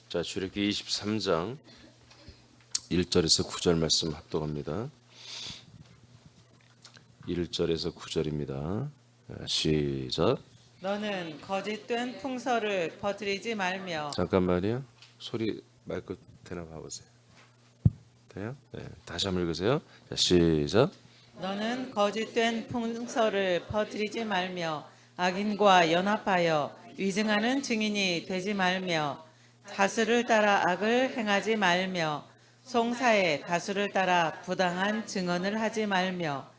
자, 출애굽기 23장 1절에서 9절 말씀 합독합니다. 1절에서 9절입니다. 시작. 너는 거짓된 풍설을 퍼뜨리지 말며 잠깐만요. 소리 마이크 되나 봐보세요. 돼요? 네, 다시 한번 읽으세요. 자, 시작. 너는 거짓된 풍설을 퍼뜨리지 말며 악인과 연합하여 위증하는 증인이 되지 말며 다수를 따라 악을 행하지 말며 송사에 다수를 따라 부당한 증언을 하지 말며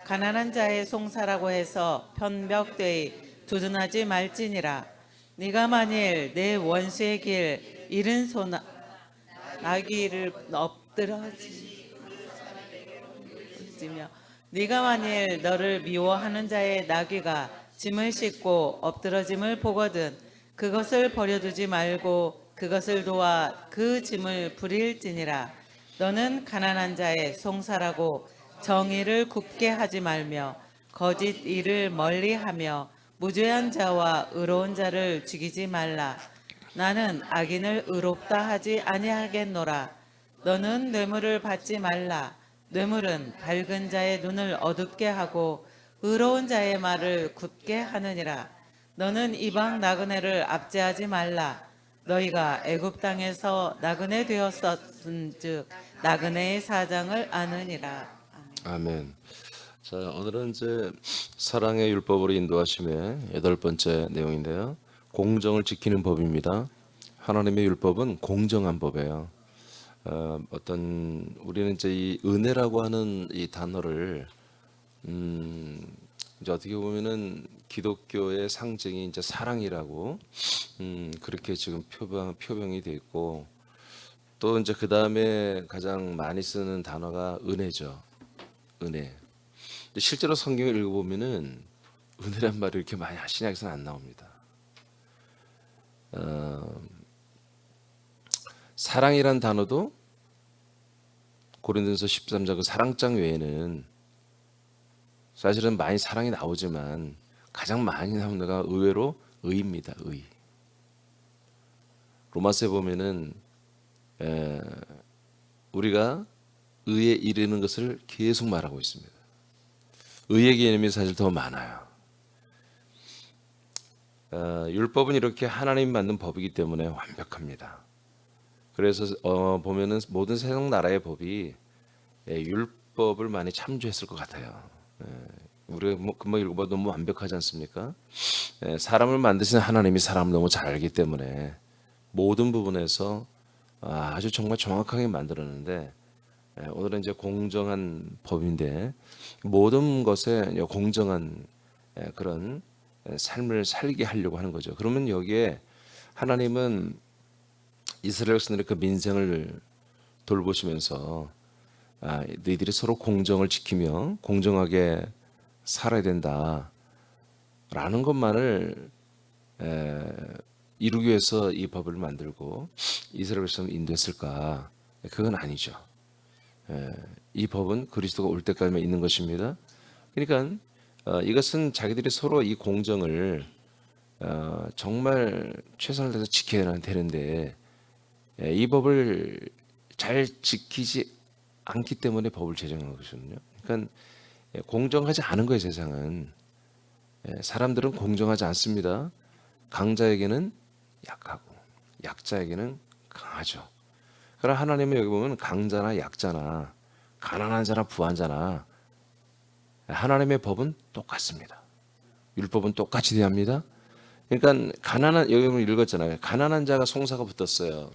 가난한 자의 송사라고 해서 편벽되이 두둔하지 말지니라. 네가 만일 내 원수의 길 잃은 소나 나귀를 엎드러지며 네가 만일 너를 미워하는 자의 나귀가 짐을 싣고 엎드러짐을 보거든 그것을 버려두지 말고 그것을 도와 그 짐을 부릴지니라. 너는 가난한 자의 송사라고 정의를 굽게 하지 말며 거짓 일을 멀리하며 무죄한 자와 의로운 자를 죽이지 말라. 나는 악인을 의롭다 하지 아니하겠노라. 너는 뇌물을 받지 말라. 뇌물은 밝은 자의 눈을 어둡게 하고 의로운 자의 말을 굳게 하느니라. 너는 이방 나그네를 압제하지 말라. 너희가 애굽 땅에서 나그네 되었었은즉 나그네의 사장을 아느니라. 아멘. 자, 오늘은 이제 사랑의 율법으로 인도하심의 8번째 내용인데요. 공정을 지키는 법입니다. 하나님의 율법은 공정한 법이에요. 어떤 우리는 이제 이 은혜라고 하는 이 단어를 이제 어떻게 보면은 기독교의 상징이 이제 사랑이라고 그렇게 지금 표명이 돼 있고, 또 이제 그 다음에 가장 많이 쓰는 단어가 은혜죠. 은혜. 근데 실제로 성경을 읽어보면은 은혜란 말이 이렇게 많이 신약에서는 안 나옵니다. 사랑이란 단어도 고린도전서 13장 그 사랑장 외에는 사실은 많이 사랑이 나오지만 가장 많이 나오는 가 의외로 의입니다. 의. 로마서에 보면은 우리가 의에 이르는 것을 계속 말하고 있습니다. 의의 개념이 사실 더 많아요. 율법은 이렇게 하나님이 만든 법이기 때문에 완벽합니다. 그래서 보면은 모든 세상 나라의 법이 율법을 많이 참조했을 것 같아요. 우리가 뭐 금방 읽어봐도 너무 완벽하지 않습니까? 사람을 만드신 하나님이 사람을 너무 잘 알기 때문에 모든 부분에서 아주 정말 정확하게 만들었는데, 오늘은 이제 공정한 법인데 모든 것에 공정한 그런 삶을 살게 하려고 하는 거죠. 그러면 여기에 하나님은 이스라엘 백성들의 그 민생을 돌보시면서 너희들이 서로 공정을 지키며 공정하게 살아야 된다라는 것만을 이루기 위해서 이 법을 만들고 이스라엘 백성을 인도했을까? 그건 아니죠. 이 법은 그리스도가 올 때까지만 있는 것입니다. 그러니까 이것은 자기들이 서로 이 공정을 정말 최선을 다해서 지켜야 되는데 이 법을 잘 지키지 않기 때문에 법을 제정한 것이거든요. 그러니까 공정하지 않은 거예요. 세상은 사람들은 공정하지 않습니다. 강자에게는 약하고 약자에게는 강하죠. 그러나 하나님은 여기 보면 강자나 약자나 가난한 자나 부한 자나 하나님의 법은 똑같습니다. 율법은 똑같이 대합니다. 그러니까 가난한, 여기 보면 읽었잖아요. 가난한 자가 송사가 붙었어요.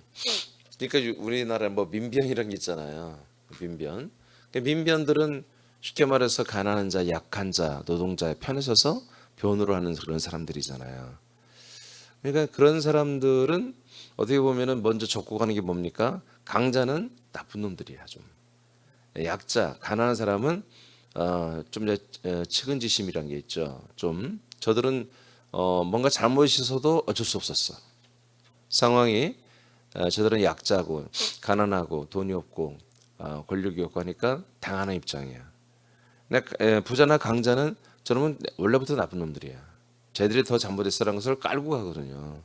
그러니까 우리나라에 뭐 민변이라는 게 있잖아요. 민변. 그러니까 민변들은 쉽게 말해서 가난한 자, 약한 자, 노동자의 편에 서서 변호를 하는 그런 사람들이잖아요. 그러니까 그런 사람들은 어떻게 보면은 먼저 적고 가는 게 뭡니까? 강자는 나쁜 놈들이야 좀. 약자, 가난한 사람은 좀 측은지심이란 게 있죠. 좀 저들은 뭔가 잘못이 있어도 어쩔 수 없었어. 상황이 저들은 약자고 가난하고 돈이 없고 권력이 없고 하니까 당하는 입장이야. 근데 부자나 강자는 저놈은 원래부터 나쁜 놈들이야. 쟤들이 더 잘못했어라는 것을 깔고 가거든요.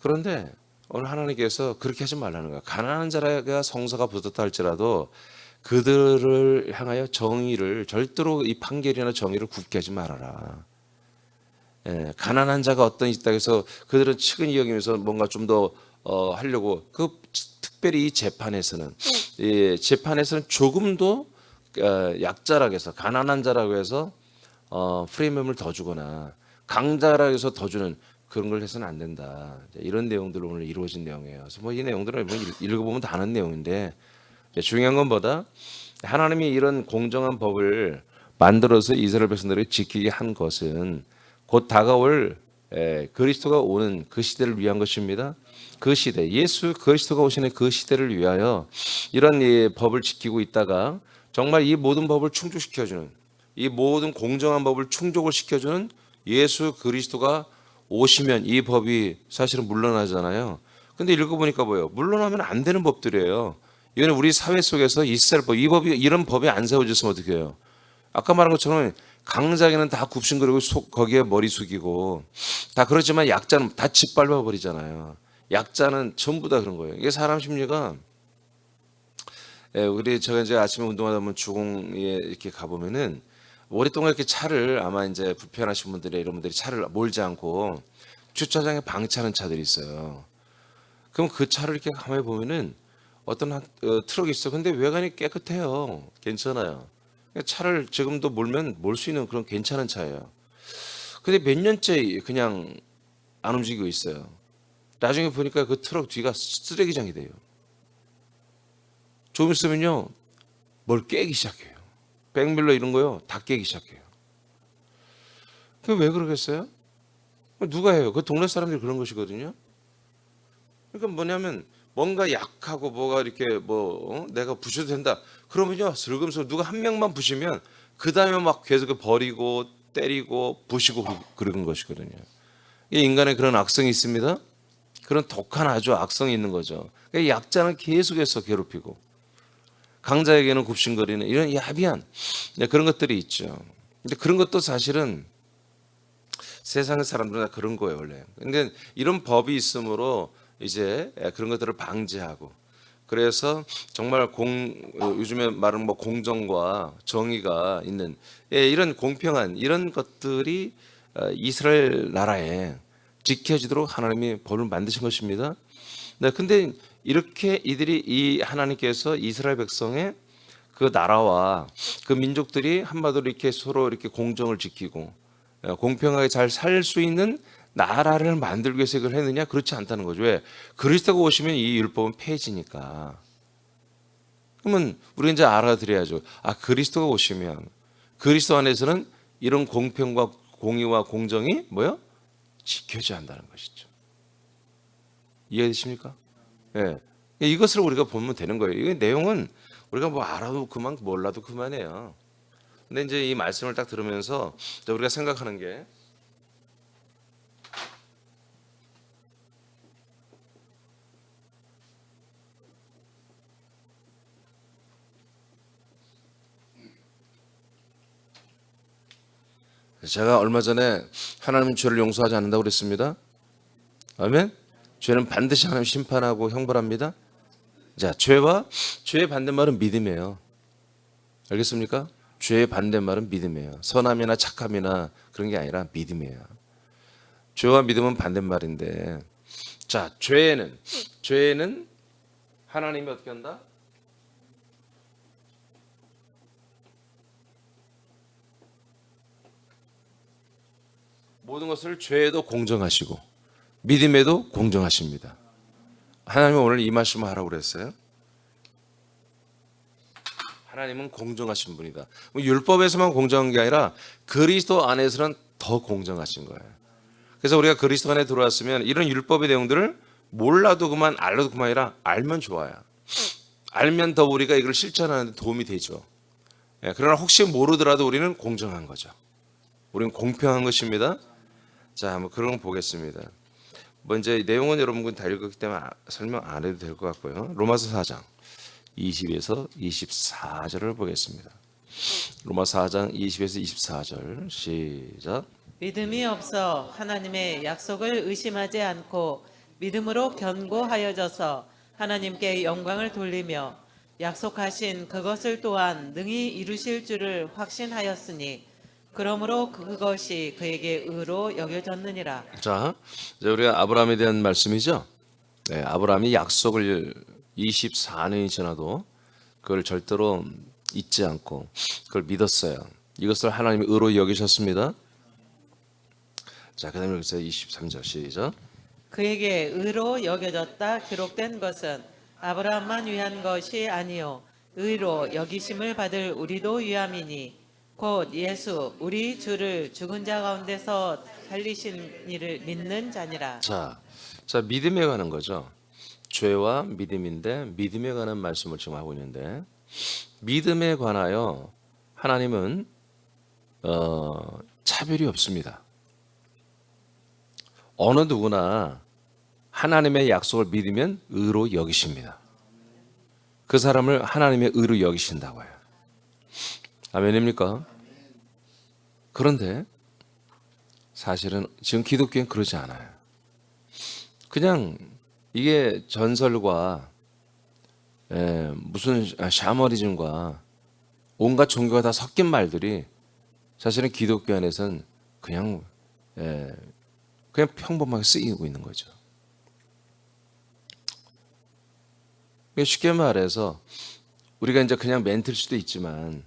그런데 오늘 하나님께서 그렇게 하지 말라는 거야. 가난한 자가 성소가 부었다 할지라도 그들을 향하여 정의를 절대로 이 판결이나 정의를 굽게 하지 말아라. 예, 가난한 자가 어떤 있다 해서 그들은 측은히 여기면서 뭔가 좀 더 하려고 특별히 이 재판에서는 조금도 약자라고 해서 가난한 자라고 해서 프리미엄을 더 주거나 강자라고 해서 더 주는 그런 걸 해서는 안 된다. 이런 내용들로 오늘 이루어진 내용이에요. 그래서 뭐 이 내용들을 읽어보면 다 아는 내용인데 중요한 건 뭐다? 하나님이 이런 공정한 법을 만들어서 이스라엘 백성들을 지키게 한 것은 곧 다가올 그리스도가 오는 그 시대를 위한 것입니다. 그 시대, 예수 그리스도가 오시는 그 시대를 위하여 이런 법을 지키고 있다가 정말 이 모든 법을 충족시켜주는 이 모든 공정한 법을 충족을 시켜주는 예수 그리스도가 오시면 이 법이 사실은 물러나잖아요. 근데 읽어보니까 뭐예요? 물러나면 안 되는 법들이에요. 이거는 우리 사회 속에서 있을 법, 이런 법이 안 세워졌으면 어떻게 해요? 아까 말한 것처럼 강자에게는 다 굽신거리고 거기에 머리 숙이고 다 그렇지만 약자는 다 짓밟아 버리잖아요. 약자는 전부 다 그런 거예요. 이게 사람 심리가 제가 이제 아침에 운동하다 보면 주공에 이렇게 가보면은 오랫동안 이렇게 차를 아마 이제 불편하신 분들이 이런 분들이 차를 몰지 않고 주차장에 방치하는 차들이 있어요. 그럼 그 차를 이렇게 가만히 보면은 어떤 트럭이 있어. 근데 외관이 깨끗해요. 괜찮아요. 차를 지금도 몰면 몰 수 있는 그런 괜찮은 차예요. 근데 몇 년째 그냥 안 움직이고 있어요. 나중에 보니까 그 트럭 뒤가 쓰레기장이 돼요. 좀 있으면요, 뭘 깨기 시작해요. 백밀러 이런 거요, 다 깨기 시작해요. 그게 왜 그러겠어요? 누가 해요? 그 동네 사람들이 그런 것이거든요. 그러니까 뭐냐면 뭔가 약하고 뭐가 이렇게 내가 부셔도 된다. 그러면요, 슬금슬금 누가 한 명만 부시면 그 다음에 막 계속 버리고 때리고 부시고 그러는 것이거든요. 이 인간의 그런 악성이 있습니다. 그런 독한 아주 악성이 있는 거죠. 그러니까 약자는 계속해서 괴롭히고 강자에게는 굽신거리는 이런 야비한 그런 것들이 있죠. 근데 그런 것도 사실은 세상의 사람들은 다 그런 거예요, 원래. 근데 이런 법이 있으므로 이제 그런 것들을 방지하고 그래서 정말 요즘에 말하는 뭐 공정과 정의가 있는 이런 공평한 이런 것들이 이스라엘 나라에 지켜지도록 하나님이 법을 만드신 것입니다. 네, 근데 이렇게 이 하나님께서 이스라엘 백성의 그 나라와 그 민족들이 한마디로 이렇게 서로 이렇게 공정을 지키고 공평하게 잘 살 수 있는 나라를 만들기 위해서 이걸 했느냐? 그렇지 않다는 거죠. 왜? 그리스도가 오시면 이 율법은 폐해지니까. 그러면 우리 이제 알아들어야죠. 아, 그리스도가 오시면 그리스도 안에서는 이런 공평과 공의와 공정이 뭐요? 지켜져야 한다는 것이죠. 이해되십니까? 예. 이것을 우리가 보면 되는 거예요. 이 내용은 우리가 뭐 알아도 그만 몰라도 그만해요. 근데 이제 이 말씀을 딱 들으면서 우리가 생각하는 게 제가 얼마 전에 하나님은 죄를 용서하지 않는다고 그랬습니다. 아멘. 죄는 반드시 하나님 심판하고 형벌합니다. 자, 죄의 반대말은 믿음이에요. 알겠습니까? 죄의 반대말은 믿음이에요. 선함이나 착함이나 그런 게 아니라 믿음이에요. 죄와 믿음은 반대말인데, 자, 죄는 하나님이 어떻게 한다? 모든 것을 죄에도 공정하시고 믿음에도 공정하십니다. 하나님은 오늘 이 말씀을 하라고 그랬어요. 하나님은 공정하신 분이다. 율법에서만 공정한 게 아니라 그리스도 안에서는 더 공정하신 거예요. 그래서 우리가 그리스도 안에 들어왔으면 이런 율법의 내용들을 몰라도 그만 알아도 그만이라 알면 좋아요. 알면 더 우리가 이걸 실천하는 데 도움이 되죠. 그러나 혹시 모르더라도 우리는 공정한 거죠. 우리는 공평한 것입니다. 자, 한번 그런 거 보겠습니다. 먼저 내용은 여러분 다 읽었기 때문에 설명 안 해도 될 것 같고요. 로마서 4장 20에서 24절을 보겠습니다. 로마서 4장 20에서 24절 시작. 믿음이 없어 하나님의 약속을 의심하지 않고 믿음으로 견고하여져서 하나님께 영광을 돌리며 약속하신 그것을 또한 능히 이루실 줄을 확신하였으니 그러므로 그것이 그에게 의로 여겨졌느니라. 자, 이제 우리가 아브라함에 대한 말씀이죠. 네, 아브라함이 약속을 24년이 지나도 그걸 절대로 잊지 않고 그걸 믿었어요. 이것을 하나님이 의로 여기셨습니다. 자, 그다음에 여기서 23절 시작. 그에게 의로 여겨졌다 기록된 것은 아브라함만 위한 것이 아니요 의로 여기심을 받을 우리도 위함이니 곧 예수 우리 주를 죽은 자 가운데서 살리신 이를 믿는 자니라. 자, 믿음에 관한 거죠. 죄와 믿음인데 믿음에 관한 말씀을 지금 하고 있는데 믿음에 관하여 하나님은 차별이 없습니다. 어느 누구나 하나님의 약속을 믿으면 의로 여기십니다. 그 사람을 하나님의 의로 여기신다고 해요. 아멘입니까? 그런데 사실은 지금 기독교는 그러지 않아요. 그냥 이게 전설과 무슨 샤머니즘과 온갖 종교가 다 섞인 말들이 사실은 기독교 안에서는 그냥 평범하게 쓰이고 있는 거죠. 쉽게 말해서 우리가 이제 그냥 멘트일 수도 있지만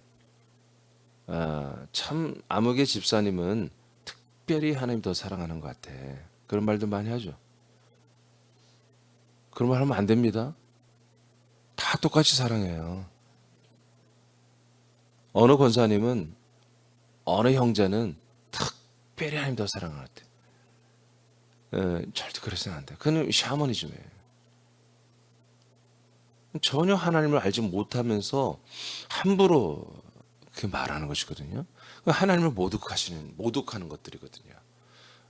참 아무개 집사님은 특별히 하나님 더 사랑하는 것 같아. 그런 말도 많이 하죠. 그런 말 하면 안 됩니다. 다 똑같이 사랑해요. 어느 권사님은 어느 형제는 특별히 하나님 더 사랑하는 것 같아. 절대 그래서는 안 돼. 그건 샤머니즘이에요. 전혀 하나님을 알지 못하면서 함부로 그렇게 말하는 것이거든요. 하나님을 모독하는 것들이거든요.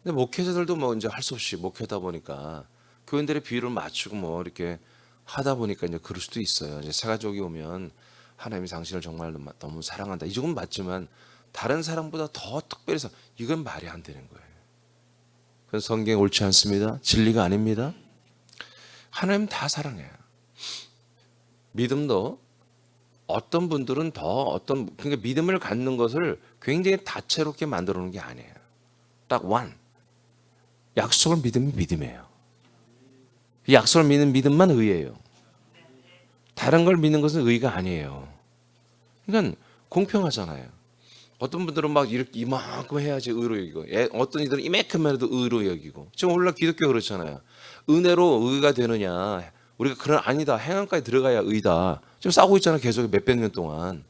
근데 목회자들도 뭐 이제 할 수 없이 목회다 보니까 교인들의 비율을 맞추고 뭐 이렇게 하다 보니까 이제 그럴 수도 있어요. 이제 새 가족이 오면 하나님이 당신을 정말 너무 사랑한다. 이 정도는 맞지만 다른 사람보다 더 특별해서 이건 말이 안 되는 거예요. 그래서 성경이 옳지 않습니다. 진리가 아닙니다. 하나님 다 사랑해요. 믿음도 어떤 분들은 그러니까 믿음을 갖는 것을 굉장히 다채롭게 만들어 놓은 게 아니에요. 딱 약속을 믿으면 믿음이에요. 이 약속을 믿는 믿음만 의예요. 다른 걸 믿는 것은 의가 아니에요. 그러니까 공평하잖아요. 어떤 분들은 막 이렇게 이만큼 해야지 의로 여기고, 어떤 이들은 이만큼만 해도 의로 여기고. 지금 오늘날 기독교 그렇잖아요. 은혜로 의가 되느냐? 우리가 아니다. 행함까지 들어가야 의다. 지금 싸우고 있잖아. 계속 몇백 년 동안.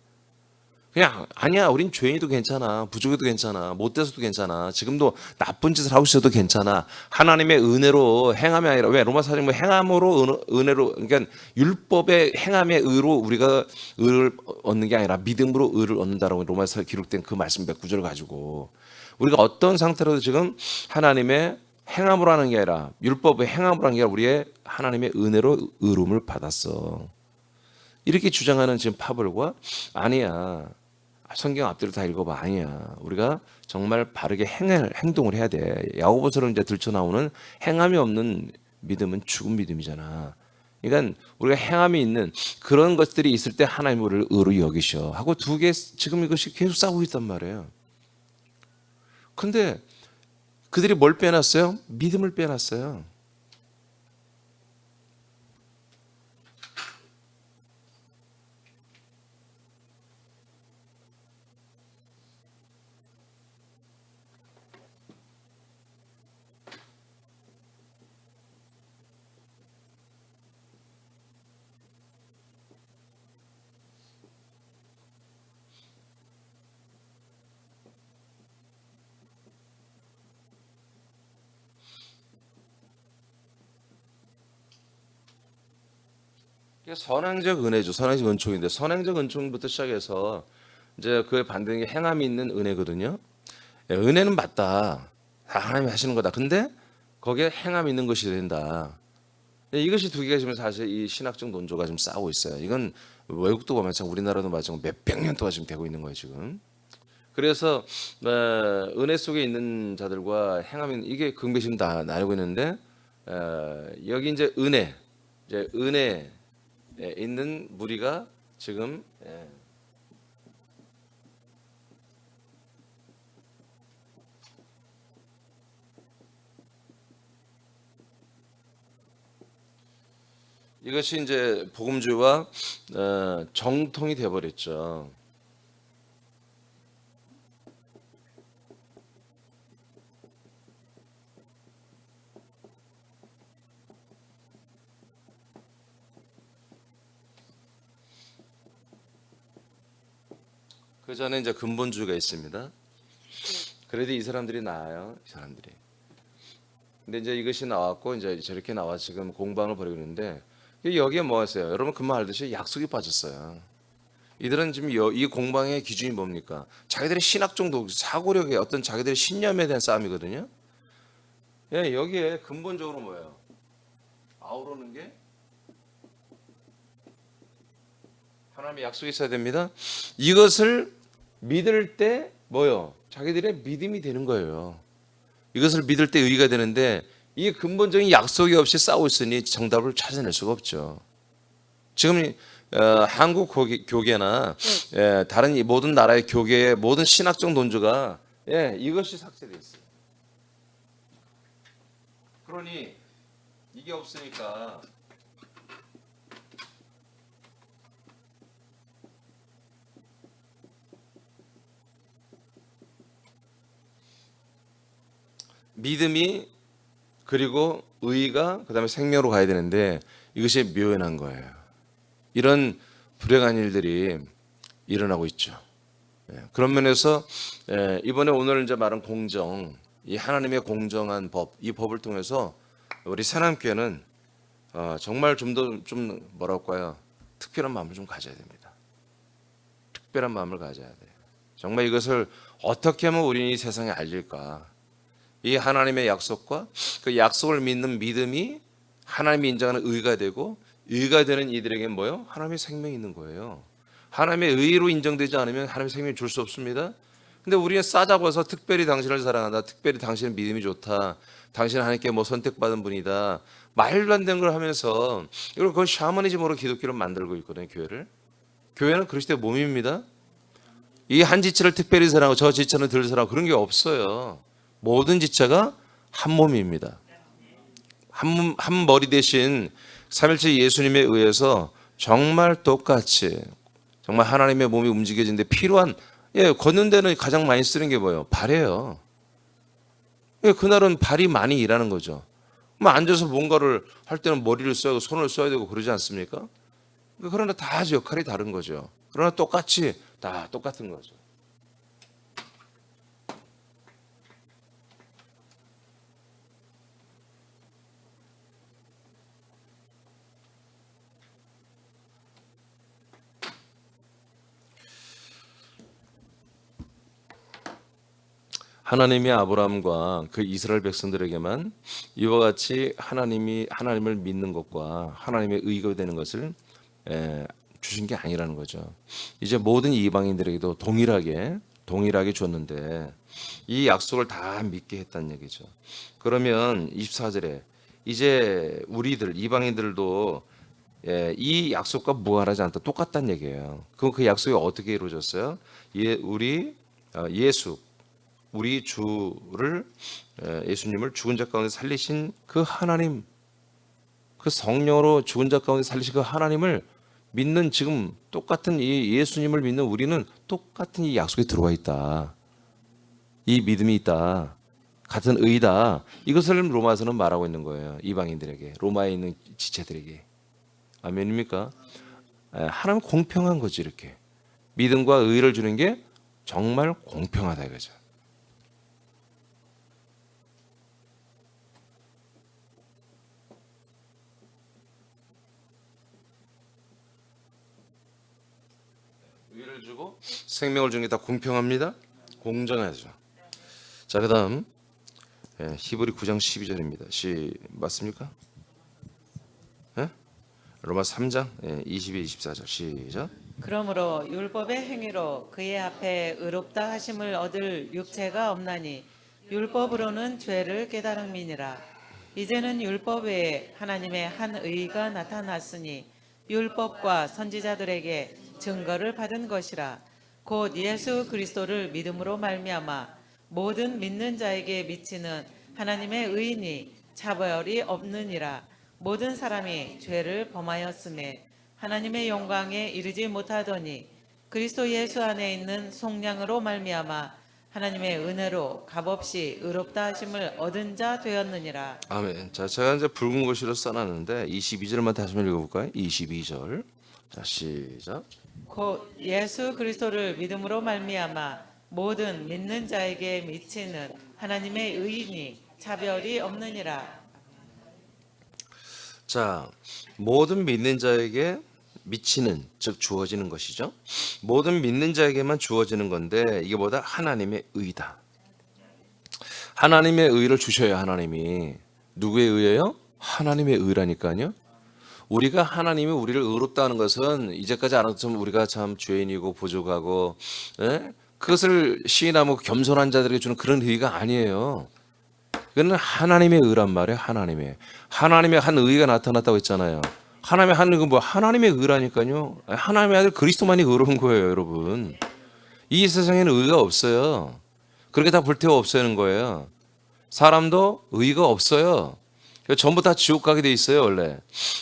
그냥 아니야. 우린 죄인도 괜찮아. 부족해도 괜찮아. 못돼서도 괜찮아. 지금도 나쁜 짓을 하고 있어도 괜찮아. 하나님의 은혜로 행함이 아니라 왜 로마서는 뭐 행함으로 은혜로 그러니까 율법의 행함의 의로 우리가 의를 얻는 게 아니라 믿음으로 의를 얻는다라고 로마서에 기록된 그 말씀 109절을 가지고 우리가 어떤 상태로도 지금 하나님의 행함으로 하는 게 아니라 율법의 행함으로 하는 게 아니라 우리의 하나님의 은혜로 의로움을 받았어. 이렇게 주장하는 지금 파벌과 아니야. 성경 앞뒤로 다 읽어봐. 아니야. 우리가 정말 바르게 행동을 해야 돼. 야고보서로 이제 들쳐나오는 행함이 없는 믿음은 죽은 믿음이잖아. 그러니까 우리가 행함이 있는 그런 것들이 있을 때 하나님 우리를 의로 여기셔 하고 두 개 지금 이것이 계속 싸우고 있단 말이에요. 근데 그들이 뭘 빼놨어요? 믿음을 빼놨어요. 선행적 은혜죠. 선행적 은총인데 선행적 은총부터 시작해서 이제 그에 반대인 게 행함이 있는 은혜거든요. 은혜는 맞다. 다 하나님이 하시는 거다. 근데 거기에 행함이 있는 것이 된다. 이것이 두 개가 지금 사실 이 신학적 논조가 지금 싸우고 있어요. 이건 외국도 마찬가지고 우리나라도 마찬가지고 몇백 년 동안 지금 되고 있는 거예요 지금. 그래서 은혜 속에 있는 자들과 행함이 이게 긍배심 다 나누고 있는데 여기 이제 이제 은혜에 있는 무리가 지금 이것이 이제 복음주의와 정통이 되어버렸죠. 그 전에 이제 근본주의가 있습니다. 그래도 이 사람들이 나아요, 이 사람들이. 근데 이제 이것이 나왔고 이제 저렇게 나와 지금 공방을 벌이고 있는데 여기에 뭐였어요? 여러분 금방 알듯이 약속이 빠졌어요. 이들은 지금 이 공방의 기준이 뭡니까? 자기들의 신학 정도, 사고력의 어떤 자기들의 신념에 대한 싸움이거든요. 예, 여기에 근본적으로 뭐예요? 아우르는 게 하나님의 약속이 있어야 됩니다. 이것을 믿을 때 뭐요? 자기들의 믿음이 되는 거예요. 이것을 믿을 때 의의가 되는데 이 근본적인 약속이 없이 싸우고 있으니 정답을 찾아낼 수가 없죠. 지금 한국 교계나 다른 모든 나라의 교계의 모든 신학적 논조가 이것이 삭제되어 있어요. 그러니 이게 없으니까 믿음이 그리고 의의가 그다음에 생명으로 가야 되는데 이것이 묘연한 거예요. 이런 불행한 일들이 일어나고 있죠. 그런 면에서 이번에 오늘 이제 말한 공정, 이 하나님의 공정한 법, 이 법을 통해서 우리 새남교회는 정말 좀 더 좀 뭐랄까요, 특별한 마음을 좀 가져야 됩니다. 특별한 마음을 가져야 돼요. 정말 이것을 어떻게 하면 우리 이 세상에 알릴까? 이 하나님의 약속과 그 약속을 믿는 믿음이 하나님이 인정하는 의가 되고 의가 되는 이들에게 뭐요? 하나님의 생명이 있는 거예요. 하나님의 의로 인정되지 않으면 하나님의 생명을 줄 수 없습니다. 근데 우리는 싸잡아서 특별히 당신을 사랑한다, 특별히 당신은 믿음이 좋다, 당신은 하나님께 뭐 선택받은 분이다, 말도 안 되는 걸 하면서 이걸 그건 샤머니즘으로 기독교를 만들고 있거든요. 교회는 그리스도의 몸입니다. 이 한 지체를 특별히 사랑하고 저 지체는 덜 사랑하고 그런 게 없어요. 모든 지체가 한 몸입니다. 한 머리 대신 삼일체 예수님에 의해서 정말 똑같이 정말 하나님의 몸이 움직여지는데 필요한 걷는 데는 가장 많이 쓰는 게 뭐예요? 발이에요. 그날은 발이 많이 일하는 거죠. 앉아서 뭔가를 할 때는 머리를 써야 되고 손을 써야 되고 그러지 않습니까? 그러나 다 역할이 다른 거죠. 그러나 똑같이 다 똑같은 거죠. 하나님이 아브라함과 그 이스라엘 백성들에게만 이와 같이 하나님을 믿는 것과 하나님의 의가 되는 것을 주신 게 아니라는 거죠. 이제 모든 이방인들에게도 동일하게 줬는데 이 약속을 다 믿게 했다는 얘기죠. 그러면 24절에 이제 우리들 이방인들도 이 약속과 무관하지 않다, 똑같다는 얘기예요. 그럼 그 약속이 어떻게 이루어졌어요? 예수 우리 주를 예수님을 죽은 자 가운데 살리신 그 하나님, 그 성령으로 죽은 자 가운데 살리신 그 하나님을 믿는 지금 똑같은 이 예수님을 믿는 우리는 똑같은 이 약속에 들어와 있다. 이 믿음이 있다. 같은 의다. 이것을 로마서는 말하고 있는 거예요. 이방인들에게, 로마에 있는 지체들에게. 아멘입니까? 하나님 공평한 거지 이렇게. 믿음과 의를 주는 게 정말 공평하다 이거죠. 의를 주고 생명을 주는 게 다 공평합니다. 공정하죠. 자, 그다음 히브리 9장 12절입니다. 맞습니까? 예? 로마 3장 22, 24절 시작. 그러므로 율법의 행위로 그의 앞에 의롭다 하심을 얻을 육체가 없나니 율법으로는 죄를 깨달음이니라. 이제는 율법 외에 하나님의 한 의가 나타났으니 율법과 선지자들에게 증거를 받은 것이라. 곧 예수 그리스도를 믿음으로 말미암아 모든 믿는 자에게 미치는 하나님의 의인이 차별이 없느니라. 모든 사람이 죄를 범하였음에 하나님의 영광에 이르지 못하더니 그리스도 예수 안에 있는 속량으로 말미암아 하나님의 은혜로 값없이 의롭다 하심을 얻은 자 되었느니라. 아멘. 자, 제가 이제 붉은 글씨로 써놨는데 22절만 다시 한번 읽어볼까요? 22절. 자, 시작. 곧 예수 그리스도를 믿음으로 말미암아 모든 믿는 자에게 미치는 하나님의 의인이 차별이 없느니라. 자, 모든 믿는 자에게 미치는, 즉 주어지는 것이죠. 모든 믿는 자에게만 주어지는 건데 이게 뭐다? 하나님의 의다. 하나님의 의를 주셔야 하나님이. 누구의 의예요? 하나님의 의라니까요. 우리가 하나님이 우리를 의롭다 하는 것은 이제까지 알았던 우리가 참 죄인이고 부족하고, 그것을 시인하고 겸손한 자들에게 주는 그런 의가 아니에요. 그거는 하나님의 의란 말이에요. 하나님의 한 의가 나타났다고 했잖아요. 하나님의 한 의가 뭐 하나님의 의라니까요. 하나님의 아들 그리스도만이 의로운 거예요, 여러분. 이 세상에는 의가 없어요. 그렇게 다 불태워 없애는 거예요. 사람도 의가 없어요. 전부 다 지옥 가게 돼 있어요, 원래.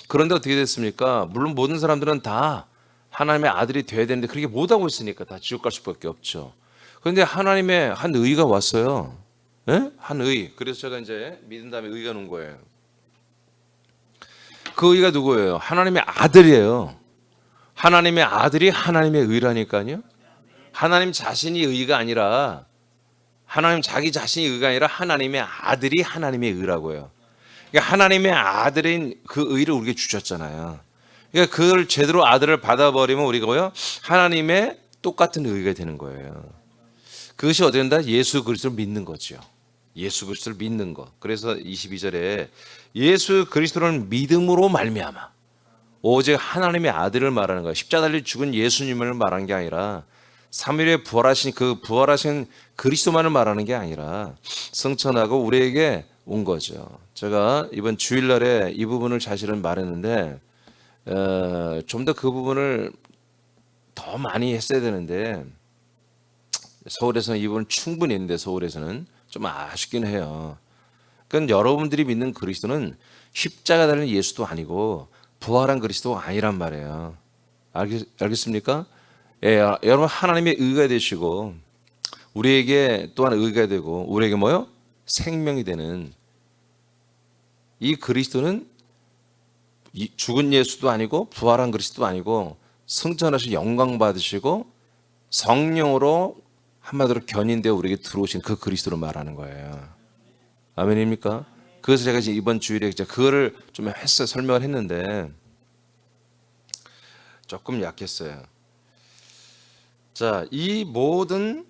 그런데 어떻게 됐습니까? 물론 모든 사람들은 다 하나님의 아들이 돼야 되는데 그렇게 못하고 있으니까 다 지옥 갈 수밖에 없죠. 그런데 하나님의 한 의가 왔어요. 한 의. 그래서 제가 이제 믿은 다음에 의가 놓은 거예요. 그 의가 누구예요? 하나님의 아들이에요. 하나님의 아들이 하나님의 의라니까요. 하나님 자신이 의가 아니라, 하나님 자기 자신이 의가 아니라 하나님의 아들이 하나님의 의라고요. 그러니까 하나님의 아들인 그 의를 우리에게 주셨잖아요. 그러니까 그걸 제대로 아들을 받아버리면 우리가 뭐요? 하나님의 똑같은 의가 되는 거예요. 그것이 어떻게 된다? 예수 그리스도를 믿는 거죠. 예수 그리스도를 믿는 것. 그래서 22절에 예수 그리스도를 믿음으로 말미암아, 오직 하나님의 아들을 말하는 거예요. 십자가 달려 죽은 예수님을 말하는 게 아니라 3일에 부활하신 그 부활하신 그리스도만을 말하는 게 아니라 승천하고 우리에게 온 거죠. 제가 이번 주일날에 이 부분을 사실은 말했는데 좀 더 그 부분을 더 많이 했어야 되는데 서울에서는 이 부분 충분히 있는데 서울에서는 좀 아쉽긴 해요. 그러니까 여러분들이 믿는 그리스도는 십자가 달린 예수도 아니고 부활한 그리스도가 아니란 말이에요. 알겠습니까? 예, 여러분 하나님의 의가 되시고 우리에게 또한 의가 되고 우리에게 뭐요? 생명이 되는 이 그리스도는 죽은 예수도 아니고 부활한 그리스도도 아니고 승천하신 영광 받으시고 성령으로 한마디로 견인되어 우리에게 들어오신 그 그리스도를 말하는 거예요. 아멘입니까? 그래서 제가 이번 주일에 그거를 좀 했어요. 설명을 했는데 조금 약했어요. 자, 이 모든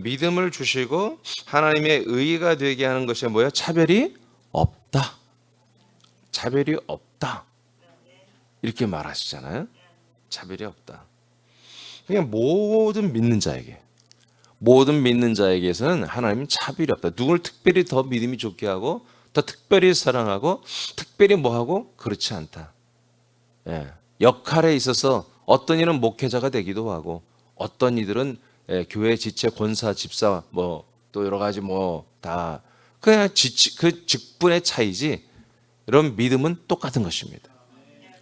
믿음을 주시고 하나님의 의가 되게 하는 것이 뭐야? 차별이 없다. 차별이 없다. 이렇게 말하시잖아요. 차별이 없다. 그냥 모든 믿는 자에게서는 하나님은 차별이 없다. 누굴 특별히 더 믿음이 좋게 하고 더 특별히 사랑하고 특별히 뭐하고 그렇지 않다. 예. 역할에 있어서 어떤 이는 목회자가 되기도 하고 어떤 이들은 교회 지체, 권사, 집사 뭐 또 여러 가지 뭐 다 그냥 그 직분의 차이지. 이런 믿음은 똑같은 것입니다.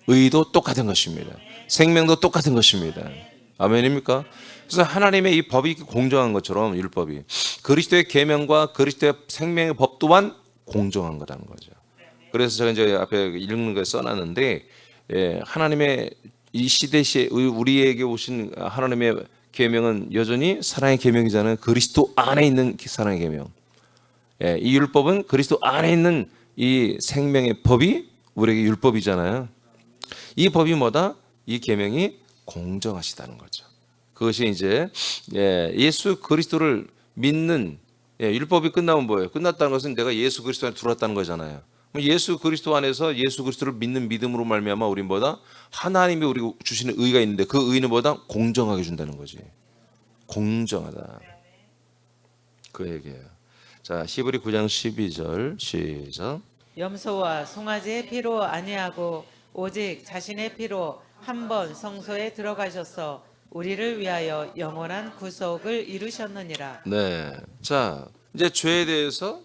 의도 똑같은 것입니다. 생명도 똑같은 것입니다. 아멘입니까? 그래서 하나님의 이 법이 공정한 것처럼 율법이 그리스도의 계명과 그리스도의 생명의 법 또한 공정한 거라는 거죠. 그래서 제가 이제 앞에 읽는 거에 써놨는데 하나님의 이 시대시에 우리에게 오신 하나님의 계명은 여전히 사랑의 계명이잖아요. 그리스도 안에 있는 사랑의 계명. 이 율법은 그리스도 안에 있는 이 생명의 법이 우리에게 율법이잖아요. 이 법이 뭐다? 이 계명이 공정하시다는 거죠. 그것이 이제 예수 그리스도를 믿는 율법이 끝나면 뭐예요? 끝났다는 것은 내가 예수 그리스도 안에 들어왔다는 거잖아요. 예수 그리스도 안에서 예수 그리스도를 믿는 믿음으로 말미암아 우리 뭐다? 하나님이 우리가 주시는 의가 있는데 그 의는 뭐다? 공정하게 준다는 거지. 공정하다. 그 얘기예요. 자, 히브리 9장 12절 시작. 염소와 송아지의 피로 아니하고 오직 자신의 피로 한 번 성소에 들어가셔서 우리를 위하여 영원한 구속을 이루셨느니라. 네. 자, 이제 죄에 대해서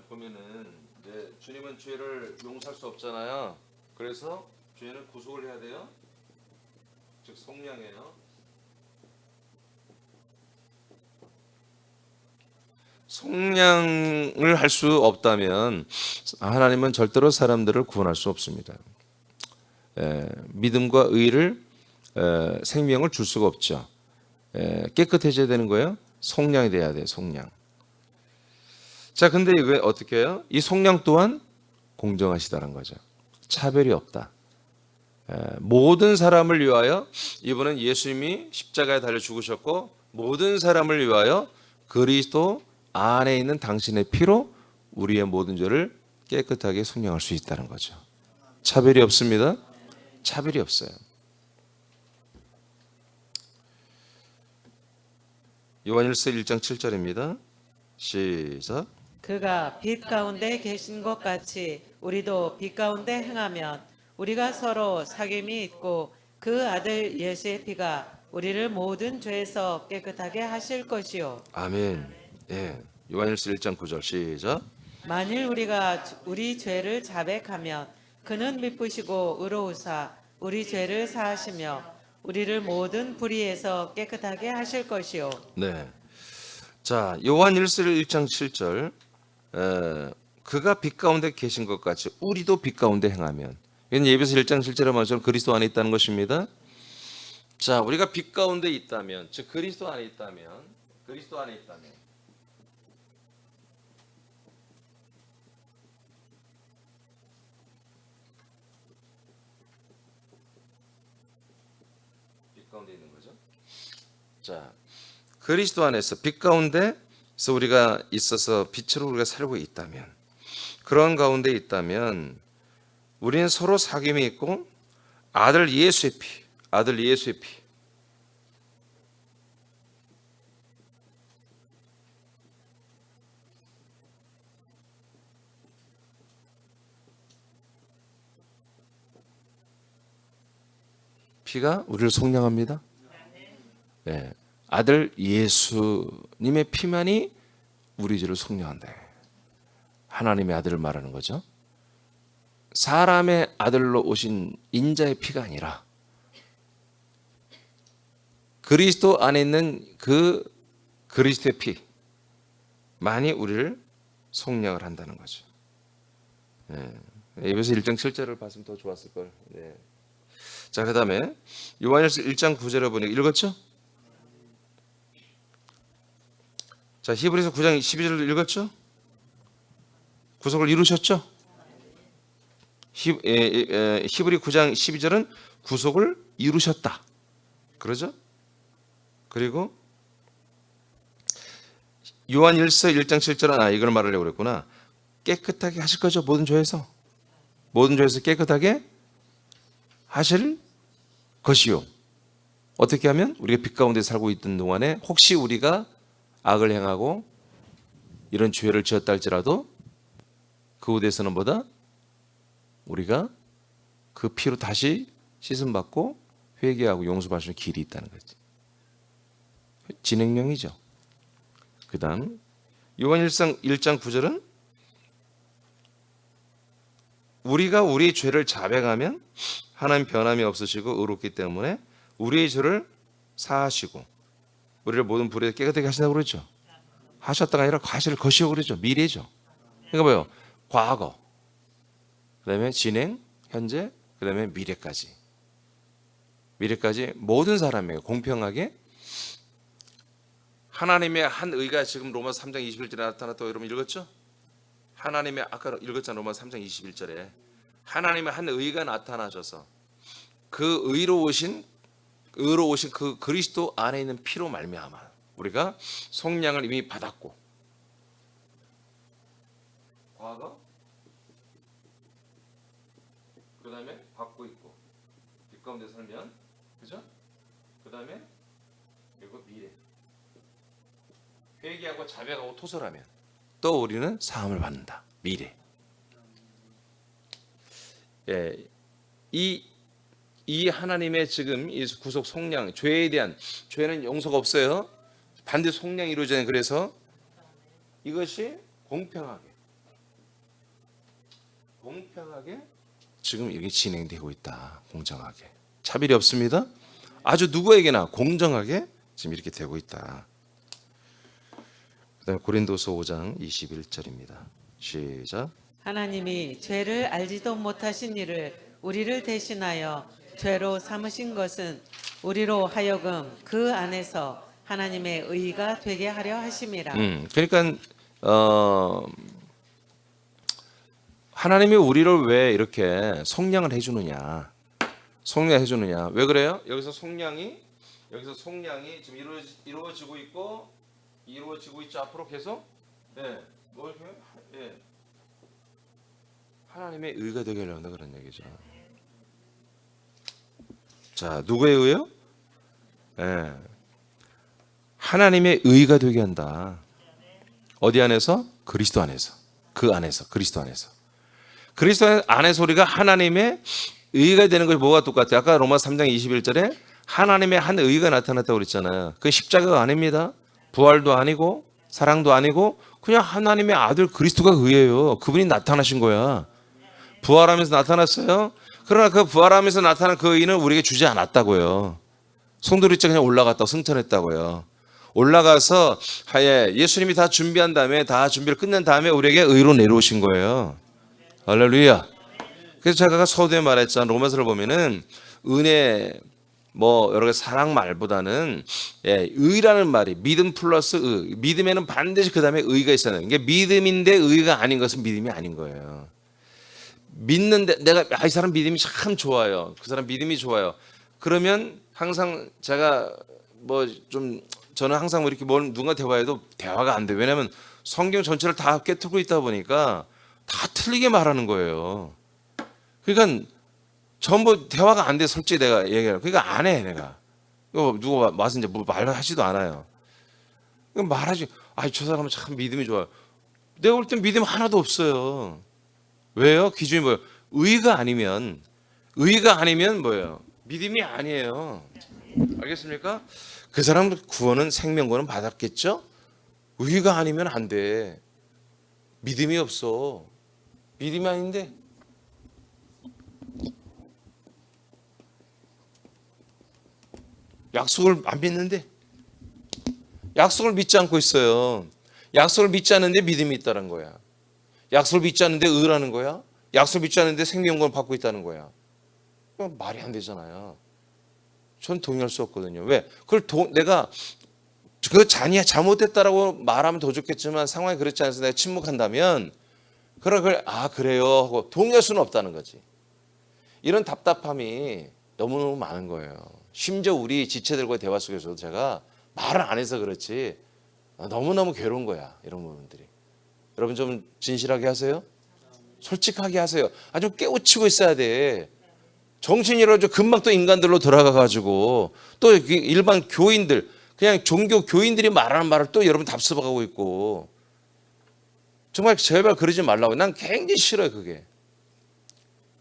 보면은 이제 주님은 죄를 용서할 수 없잖아요. 그래서 죄는 구속을 해야 돼요. 즉 속량해요. 속량을 할 수 없다면 하나님은 절대로 사람들을 구원할 수 없습니다. 믿음과 의를 생명을 줄 수가 없죠. 깨끗해져야 되는 거예요. 속량이 돼야 돼요. 속량. 자, 근데 왜 어떻게 해요? 이 속량 또한 공정하시다는 거죠. 차별이 없다. 모든 사람을 위하여 이분은 예수님이 십자가에 달려 죽으셨고 모든 사람을 위하여 그리스도 안에 있는 당신의 피로 우리의 모든 죄를 깨끗하게 속량할 수 있다는 거죠. 차별이 없습니다. 차별이 없어요. 요한일서 1장 7절입니다. 시작. 그가 빛 가운데 계신 것 같이 우리도 빛 가운데 행하면 우리가 서로 사귐이 있고 그 아들 예수의 피가 우리를 모든 죄에서 깨끗하게 하실 것이요. 아멘. 예. 요한일서 1장 9절 시작. 만일 우리가 우리 죄를 자백하면 그는 미쁘시고 의로우사 우리 죄를 사하시며 우리를 모든 불의에서 깨끗하게 하실 것이요. 네. 자, 요한일서 1장 7절. 그가 빛 가운데 계신 것 같이 우리도 빛 가운데 행하면. 이건 예배서 1장 7절에 말처럼 그리스도 안에 있다는 것입니다. 자, 우리가 빛 가운데 있다면, 즉 그리스도 안에 있다면 빛 가운데 있는 거죠. 자, 그리스도 안에서 빛 가운데서 우리가 있어서 빛으로 우리가 살고 있다면, 그런 가운데 있다면 우리는 서로 사귐이 있고 아들 예수의 피 피가 우리를 속량합니다. 네. 아들 예수님의 피만이 우리 죄를 속량한다. 하나님의 아들을 말하는 거죠. 사람의 아들로 오신 인자의 피가 아니라 그리스도 안에 있는 그 그리스도의 피만이 우리를 속량을 한다는 거죠. 네. 에베소 1장 7절을 봤으면 더 좋았을 걸. 네. 자, 그다음에 요한일서 1장 9절을 보니 읽었죠? 자, 히브리서 9장 12절을 읽었죠? 구속을 이루셨죠? 히브리 9장 12절은 구속을 이루셨다. 그러죠? 그리고 요한일서 1장 7절은 이걸 말하려고 그랬구나. 깨끗하게 하실 거죠. 모든 죄에서 깨끗하게 하실 것이요. 어떻게 하면? 우리가 빛 가운데 살고 있던 동안에 혹시 우리가 악을 행하고 이런 죄를 지었다 할지라도 그 후대에서는 뭐다? 우리가 그 피로 다시 씻음받고 회개하고 용서받을 수 있는 길이 있다는 거지. 진행령이죠. 그 다음 요한일서 1장 9절은 우리가 우리의 죄를 자백하면 하나님 변함이 없으시고 의롭기 때문에 우리의 죄를 사하시고 우리를 모든 불에 깨끗하게 하신다고 그러죠. 하셨다가 아니라 하실 것이요 그러죠. 미래죠. 그러니까 뭐예요? 과거, 그 다음에 진행, 현재, 그 다음에 미래까지 모든 사람에게 공평하게 하나님의 한 의가 지금 로마서 3장 21절에 나타났다고 여러분 읽었죠? 하나님의 아까 읽었잖아요. 로마서 3장 21절에 하나님의 한 의가 나타나셔서 그 의로우신 그 그리스도 안에 있는 피로 말미암아 우리가 속량을 이미 받았고 과거 그 다음에 받고 있고 빛 가운데 살면 그죠? 그 다음에 그리고 미래 회개하고 자백하고 토설하면 또 우리는 사함을 받는다. 미래 이 하나님의 지금 이 구속 속량, 죄에 대한 죄는 용서가 없어요. 반드시 속량이 이루어져요. 그래서 이것이 공평하게 지금 이게 진행되고 있다. 공정하게. 차별이 없습니다. 아주 누구에게나 공정하게 지금 이렇게 되고 있다. 그다음에 고린도서 5장 21절입니다. 시작. 하나님이 죄를 알지도 못하신 이를 우리를 대신하여 죄로 삼으신 것은 우리로 하여금 그 안에서 하나님의 의가 되게 하려 하심이라. 그러니까 하나님이 우리를 왜 이렇게 속량을 해주느냐? 속량해 주느냐? 왜 그래요? 여기서 속량이 지금 이루어지고 있죠. 앞으로 계속 뭐 이렇게 하나님의 의가 되게 하려는 그런 얘기죠. 자, 누구의 의요? 하나님의 의가 되게 한다. 어디 안에서? 그리스도 안에서. 그 안에서, 그리스도 안에서. 그리스도 안에서 우리가 하나님의 의가 되는 것이 뭐가 똑같아요? 아까 로마서 3장 21절에 하나님의 한 의가 나타났다고 그랬잖아요. 그 십자가가 아닙니다. 부활도 아니고 사랑도 아니고 그냥 하나님의 아들 그리스도가 의예요. 그분이 나타나신 거야. 부활하면서 나타났어요. 그러나 그 부활하면서 나타난 그 의는 우리에게 주지 않았다고요. 성도리째 그냥 올라갔다고 승천했다고요. 올라가서 예수님이 다 준비한 다음에 다 준비를 끝낸 다음에 우리에게 의로 내려오신 거예요. 할렐루야. 그래서 제가 서두에 말했잖아요. 로마서를 보면은 은혜 뭐 여러 가지 사랑 말보다는 의라는 말이 믿음 플러스 의. 믿음에는 반드시 그 다음에 의가 있어야 돼요. 이게 믿음인데 의가 아닌 것은 믿음이 아닌 거예요. 믿는데 내가 이 사람 믿음이 참 좋아요. 그 사람 믿음이 좋아요. 그러면 항상 제가 뭐 좀 저는 항상 이렇게 누가 대화해도 대화가 안 돼. 왜냐하면 성경 전체를 다 꿰뚫고 있다 보니까 다 틀리게 말하는 거예요. 그러니까 전부 대화가 안 돼. 솔직히 내가 얘기해요. 그러니까 안 해 내가. 이거 누가 와서 이제 뭐 말하지도 않아요. 말하지. 저 사람은 참 믿음이 좋아요. 내가 볼 땐 믿음 하나도 없어요. 왜요? 기준이 뭐예요? 의가 아니면 뭐예요? 믿음이 아니에요. 알겠습니까? 그 사람 구원은 생명구원은 받았겠죠? 의가 아니면 안 돼. 믿음이 없어. 믿음이 아닌데 약속을 안 믿는데 약속을 믿지 않고 있어요. 약속을 믿지 않는데 믿음이 있다는 거야. 약속을 믿지 않는데 의라는 거야. 약속을 믿지 않는데 생명구원 받고 있다는 거야. 말이 안 되잖아요. 전 동의할 수 없거든요. 왜? 그걸 내가 그 자니야 잘못됐다라고 말하면 더 좋겠지만 상황이 그렇지 않아서 내가 침묵한다면 그걸 그래요 하고 동의할 수는 없다는 거지. 이런 답답함이 너무너무 많은 거예요. 심지어 우리 지체들과의 대화 속에서도 제가 말을 안 해서 그렇지 너무너무 괴로운 거야. 이런 부분들이. 여러분 좀 진실하게 하세요. 솔직하게 하세요. 아주 깨우치고 있어야 돼. 정신이라도 금방 또 인간들로 돌아가가지고 또 일반 교인들 그냥 종교 교인들이 말하는 말을 또 여러분 답습하고 있고 정말 제발 그러지 말라고. 난 굉장히 싫어요 그게.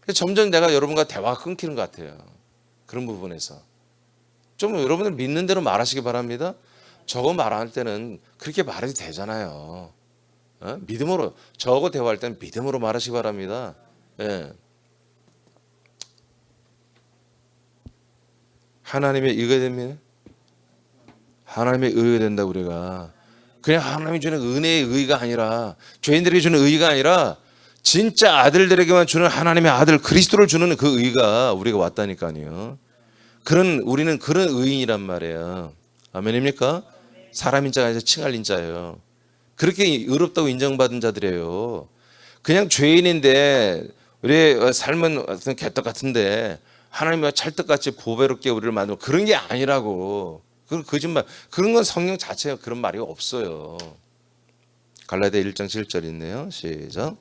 그래서 점점 내가 여러분과 대화가 끊기는 것 같아요. 그런 부분에서 좀 여러분들 믿는 대로 말하시기 바랍니다. 저거 말할 때는 그렇게 말해도 되잖아요. 믿음으로 저거 대화할 때는 믿음으로 말하시기 바랍니다. 하나님의 의가 됩니다. 하나님의 의가 된다 우리가. 그냥 하나님이 주는 은혜의 의가 아니라 죄인들에게 주는 의가 아니라 진짜 아들들에게만 주는 하나님의 아들 그리스도를 주는 그 의가 우리가 왔다니까요. 우리는 그런 의인이란 말이에요. 아멘입니까? 사람인 자가 아니라 칭할린 자예요. 그렇게 의롭다고 인정받은 자들이에요. 그냥 죄인인데 우리의 삶은 어떤 개떡 같은데 하나님과 찰떡같이 보배롭게 우리를 만들고 그런 게 아니라고. 그건 거짓말. 그런 건 성령 자체가 그런 말이 없어요. 갈라디아 1장 7절 있네요. 시작.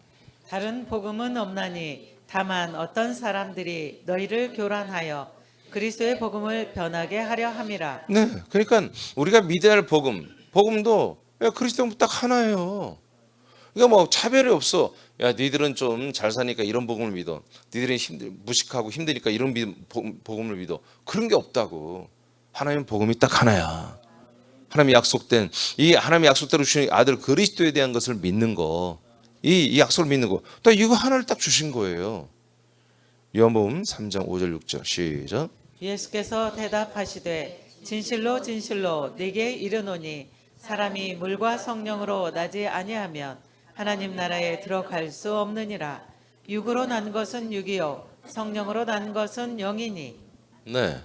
다른 복음은 없나니 다만 어떤 사람들이 너희를 교란하여 그리스도의 복음을 변하게 하려 함이라. 네, 그러니까 우리가 믿어야 할 복음도 그리스도 딱 하나예요. 그러니까 뭐 차별이 없어. 야, 니들은 좀 잘 사니까 이런 복음을 믿어. 니들은 무식하고 힘드니까 이런 복음을 믿어. 그런 게 없다고. 하나님 복음이 딱 하나야. 하나님이 약속된 이 하나님이 약속대로 주신 아들 그리스도에 대한 것을 믿는 거. 이 약속을 믿는 거. 딱 이거 하나를 딱 주신 거예요. 요한복음 3장 5절 6절 시작. 예수께서 대답하시되 진실로 진실로 네게 이르노니 사람이 물과 성령으로 나지 아니하면 하나님 나라에 들어갈 수 없느니라. 육으로 난 것은 육이요 성령으로 난 것은 영이니. 네.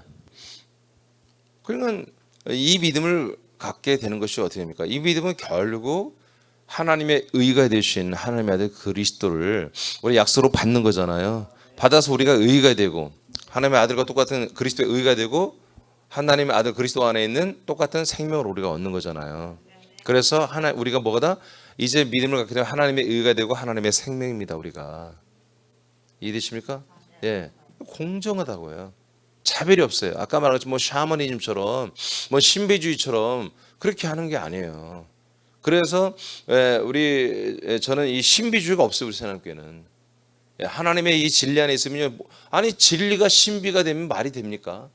그러니까 이 믿음을 갖게 되는 것이 어떻게 됩니까? 이 믿음은 결국 하나님의 의가 되신 하나님의 아들 그리스도를 우리 약속으로 받는 거잖아요. 받아서 우리가 의가 되고 하나님의 아들과 똑같은 그리스도의 의가 되고 하나님의 아들 그리스도 안에 있는 똑같은 생명을 우리가 얻는 거잖아요. 그래서 우리가 뭐가다? 이제 믿음을 갖게 되면 하나님의 의가 되고 하나님의 생명입니다. 우리가 이해되십니까? 예, 공정하다고요. 차별이 없어요. 아까 말한 것처럼 뭐 샤머니즘처럼 뭐 신비주의처럼 그렇게 하는 게 아니에요. 그래서 저는 이 신비주의가 없어요. 우리 새하나님교회는 하나님의 이 진리 안에 있으면 아니 진리가 신비가 되면 말이 됩니까?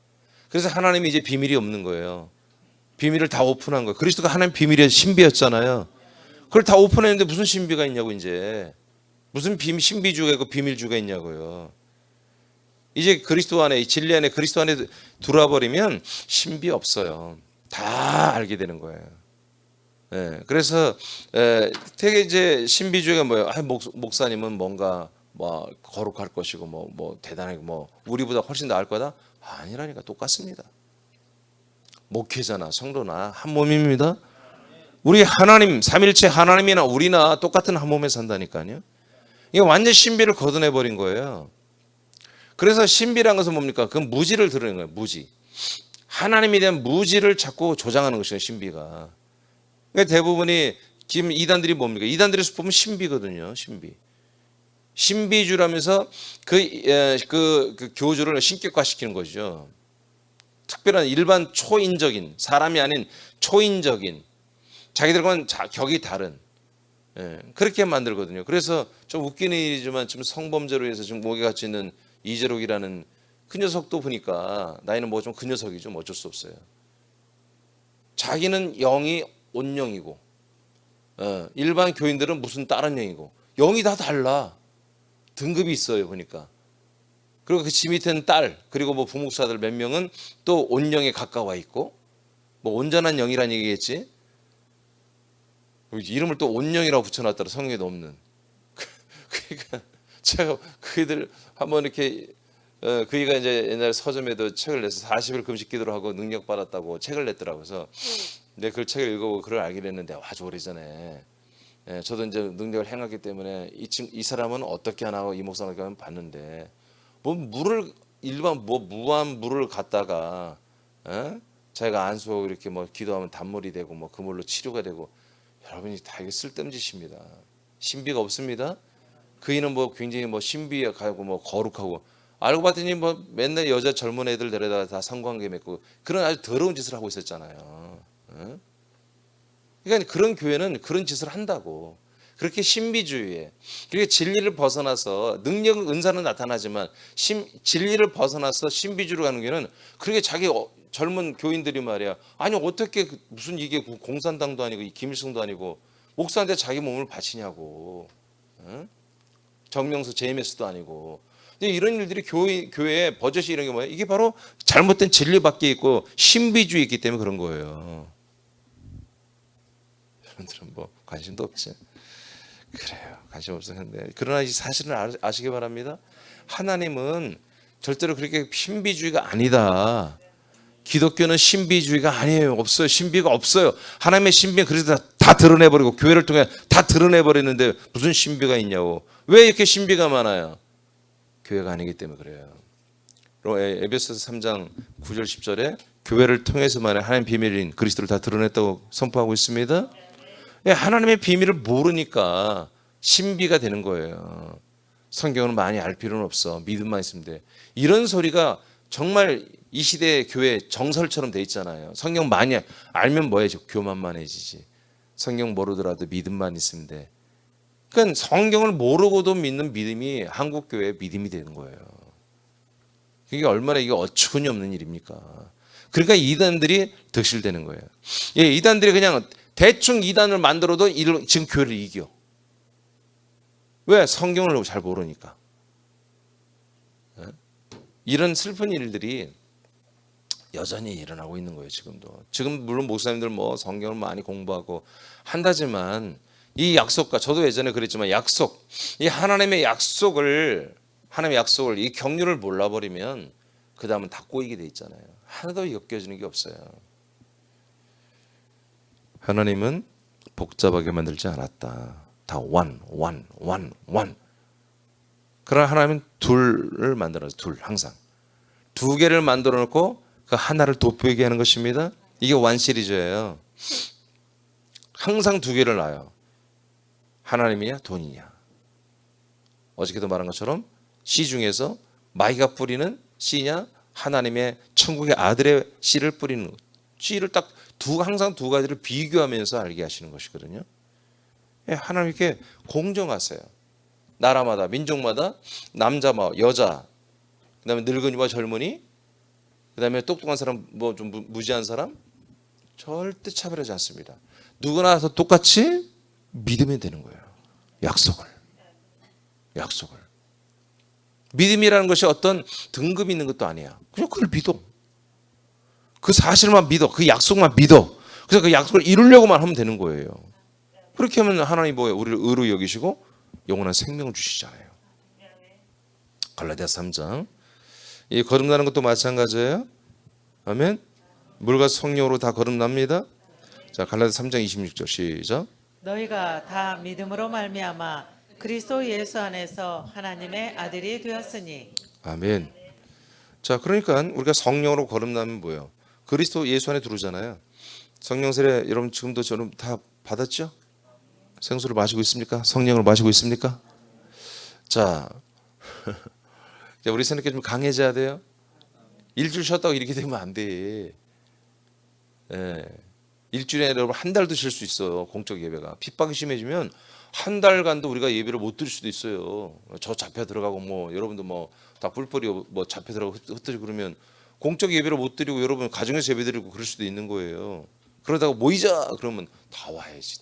그래서 하나님이 이제 비밀이 없는 거예요. 비밀을 다 오픈한 거예요. 그리스도가 하나님 비밀의 신비였잖아요. 그걸 다 오픈했는데 무슨 신비가 있냐고 이제 무슨 신비주의가 있고 비밀주의가 있냐고요. 이제 그리스도 안에 진리 안에 그리스도 안에 들어와 버리면 신비 없어요. 다 알게 되는 거예요. 예, 그래서 되게 이제 신비주의가 뭐예요? 목사님은 뭔가 뭐 거룩할 것이고 뭐 대단하게 뭐 우리보다 훨씬 나을 거다? 아니라니까 똑같습니다. 목회자나 성도나 한 몸입니다. 우리 하나님 삼일체 하나님이나 우리나 똑같은 한 몸에 산다니까요. 이게 완전 신비를 걷어내 버린 거예요. 그래서 신비란 것은 뭡니까? 그 무지를 드러내는 거예요. 무지. 하나님에 대한 무지를 자꾸 조장하는 것이에요. 신비가. 그러니까 대부분이 지금 이단들이 뭡니까? 이단들의 수법은 신비거든요. 신비. 신비주라면서 그 교주를 신격화시키는 거죠. 특별한 일반 초인적인 사람이 아닌 초인적인 자기들과는 격이 다른 그렇게 만들거든요. 그래서 좀 웃기는 일이지만 지금 성범죄로 해서 지금 목에 갇혀 있는 이재록이라는 그 녀석도 보니까 나이는 뭐 좀 그 녀석이죠. 뭐 어쩔 수 없어요. 자기는 영이 온영이고 일반 교인들은 무슨 다른 영이고 영이 다 달라. 등급이 있어요 보니까. 그리고 그 지 밑에는 딸 그리고 뭐 부목사들 몇 명은 또 온영에 가까워 있고 뭐 온전한 영이란 얘기겠지. 이름을 또 온영이라고 붙여놨더라. 성경에도 없는. 그러니까 제가 그이들 한번 이렇게 그이가 이제 옛날 서점에도 책을 내서 40일 금식 기도를 하고 능력 받았다고 책을 냈더라고. 그래서 내가 그 책을 읽어보고 그걸 알게 됐는데 아주 오래전에 저도 이제 능력을 행했기 때문에 이 사람은 어떻게 하나 하고 이 목사를 봤는데 뭐 물을 일반 뭐 무한 물을 갖다가 자기가 안수하고 이렇게 뭐 기도하면 단물이 되고 뭐 그 물로 치료가 되고 여러분이 다 이게 쓸데없는 짓입니다. 신비가 없습니다. 그이는 뭐 굉장히 뭐 신비하고 뭐 거룩하고 알고 봤더니 뭐 맨날 여자 젊은 애들 데려다가 다 성관계 맺고 그런 아주 더러운 짓을 하고 있었잖아요. 그러니까 그런 교회는 그런 짓을 한다고. 그렇게 신비주의에 그렇게 진리를 벗어나서 능력은 은사는 나타나지만 진리를 벗어나서 신비주의로 가는 교회는 그렇게 자기 젊은 교인들이 말이야. 아니 어떻게 무슨 이게 공산당도 아니고 김일성도 아니고 목사한테 자기 몸을 바치냐고. 정명수 JMS도 아니고. 근데 이런 일들이 교회에 버젓이 이런 게 뭐야? 이게 바로 잘못된 진리밖에 있고 신비주의 있기 때문에 그런 거예요. 여러분들은 뭐 관심도 없지. 그래요. 관심 없었는데 그러나 이 사실을 아시기 바랍니다. 하나님은 절대로 그렇게 신비주의가 아니다. 기독교는 신비주의가 아니에요. 없어요. 신비가 없어요. 하나님의 신비는 그래서 다 드러내버리고 교회를 통해 다 드러내버리는데 무슨 신비가 있냐고. 왜 이렇게 신비가 많아요? 교회가 아니기 때문에 그래요. 에베소서 3장 9절 10절에 교회를 통해서만 하나님 비밀인 그리스도를 다 드러냈다고 선포하고 있습니다. 하나님의 비밀을 모르니까 신비가 되는 거예요. 성경은 많이 알 필요는 없어. 믿음만 있으면 돼. 이런 소리가 정말 이 시대의 교회 정설처럼 돼 있잖아요. 성경 많이 알면 뭐해져? 교만만해지지. 성경 모르더라도 믿음만 있으면 돼. 그러니까 성경을 모르고도 믿는 믿음이 한국 교회의 믿음이 되는 거예요. 그게 얼마나 이게 어처구니 없는 일입니까? 그러니까 이단들이 득실되는 거예요. 예, 이단들이 그냥 대충 이단을 만들어도 지금 교회를 이겨. 왜? 성경을 잘 모르니까. 이런 슬픈 일들이 여전히 일어나고 있는 거예요. 지금도. 지금 물론 목사님들 뭐 성경을 많이 공부하고 한다지만 이 약속과, 저도 예전에 그랬지만 약속, 이 하나님의 약속을 이 경륜을 몰라버리면 그 다음은 다 꼬이게 돼 있잖아요. 하나도 엮여지는 게 없어요. 하나님은 복잡하게 만들지 않았다. 다 one. 그러나 하나님은 둘을 만들어서 항상 두 개를 만들어 놓고 그 하나를 돋보이게 하는 것입니다. 이게 원 시리즈예요. 항상 두 개를 놔요. 하나님이냐 돈이냐. 어저께도 말한 것처럼 씨 중에서 마귀가 뿌리는 씨냐, 하나님의 천국의 아들의 씨를 뿌리는 것. 씨를 딱 항상 두 가지를 비교하면서 알게 하시는 것이거든요. 하나님께 공정하세요. 나라마다, 민족마다, 남자와 여자, 그다음에 늙은이와 젊은이, 그다음에 똑똑한 사람, 뭐 좀 무지한 사람, 절대 차별하지 않습니다. 누구나 다 똑같이 믿으면 되는 거예요. 약속을. 믿음이라는 것이 어떤 등급이 있는 것도 아니야. 그냥 그걸 믿어. 그 사실만 믿어. 그 약속만 믿어. 그래서 그 약속을 이루려고만 하면 되는 거예요. 그렇게 하면 하나님 뭐예요? 우리를 의로 여기시고 영원한 생명을 주시잖아요. 갈라디아서 3장. 이 거듭나는 것도 마찬가지예요. 아멘. 물과 성령으로 다 거듭납니다. 자, 갈라디아서 3장 26절 시작. 너희가 다 믿음으로 말미암아 그리스도 예수 안에서 하나님의 아들이 되었으니. 아멘. 자, 그러니까 우리가 성령으로 거듭나면 뭐예요? 그리스도 예수 안에 들어오잖아요. 성령 세례 여러분 지금도 저는 다 받았죠? 생수를 마시고 있습니까? 성령을 마시고 있습니까? 자, 우리 새롭게 좀 강해져야 돼요. 일주일 쉬었다고 이렇게 되면 안 돼. 예. 일주일에 여러분 한 달도 쉴 수 있어요. 공적 예배가 핍박이 심해지면 한 달간도 우리가 예배를 못 드릴 수도 있어요. 저 잡혀 들어가고 뭐 여러분도 뭐 다 뿔뿔이 뭐 잡혀 들어가고 흩어지고 그러면 공적 예배를 못 드리고 여러분 가정에서 예배 드리고 그럴 수도 있는 거예요. 그러다가 모이자 그러면 다 와야지.